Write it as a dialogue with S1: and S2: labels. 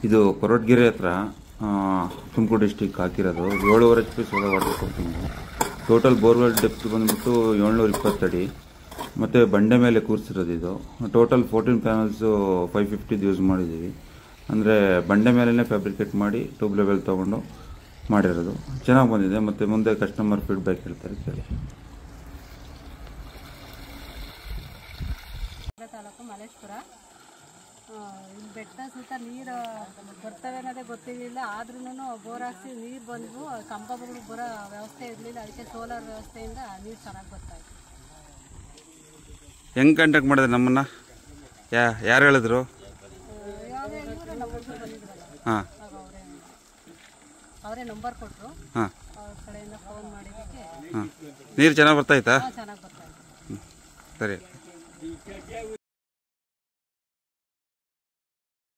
S1: ಇದು ಕೊರಟಗೆರೆ ಹತ್ರ ತುಮಕೂರು ಡಿಸ್ಟಿಕ್ ಹಾಕಿರೋದು 7.5 HP solar water pumping. Total borewell depth ಬಂದ್ಬಿಟ್ಟು 720 ಅಡಿ ಮತ್ತು ಬಂಡೆ ಮೇಲೆ ಕೂರಿಸಿರೋದು. ಇದು ಟೋಟಲ್ 14 ಪ್ಯಾನಲ್ಸು 550 ಯೂಸ್ ಮಾಡಿದ್ದೀವಿ. ಅಂದರೆ ಬಂಡೆ ಮೇಲೇ ಫ್ಯಾಬ್ರಿಕೇಟ್ ಮಾಡಿ ಟ್ಯೂಬ್ ಲೆವೆಲ್ ತೊಗೊಂಡು ಮಾಡಿರೋದು. ಚೆನ್ನಾಗಿ ಬಂದಿದೆ. ಮತ್ತು ಮುಂದೆ ಕಸ್ಟಮರ್ ಫೀಡ್ಬ್ಯಾಕ್ ಹೇಳ್ತಾರೆ ಕೇಳಿ.
S2: ತಾಲೂಕು ಮಲೇಶ್ಪುರ. ಇಲ್ಲಿ ಬೆಟ್ಟ ಸುತ್ತ ನೀರು ಬರ್ತವೆ ಅನ್ನೋದೇ ಗೊತ್ತಿರಲಿಲ್ಲ. ಆದ್ರೂ ಬೋರ್ ಹಾಕ್ಸಿ ನೀರು ಬಂದು ಕಂಬಗಳು ಬರೋ ವ್ಯವಸ್ಥೆ ಇರಲಿಲ್ಲ. ಅದಕ್ಕೆ ಸೋಲಾರ್ ವ್ಯವಸ್ಥೆಯಿಂದ ನೀರು ಚೆನ್ನಾಗಿ ಬರ್ತಾಯಿತ್ತು.
S1: ಹೆಂಗೆ ಕಾಂಟ್ಯಾಕ್ಟ್ ಮಾಡಿದ್ರೆ ನಮ್ಮನ್ನ? ಯಾರು ಹೇಳಿದ್ರು? ಹಾಂ,
S2: ಅವರೇ ನಂಬರ್ ಕೊಟ್ಟರು.
S1: ಹಾಂ,
S2: ಅವ್ರ ಕಡೆಯಿಂದ ಫೋನ್ ಮಾಡಿದ್ದಕ್ಕೆ
S1: ಹಾಂ. ನೀರು ಚೆನ್ನಾಗಿ ಬರ್ತಾಯಿತ್ತಾ?
S2: ಚೆನ್ನಾಗಿ ಬರ್ತಾಯಿತ್ತು.
S1: ಸರಿ.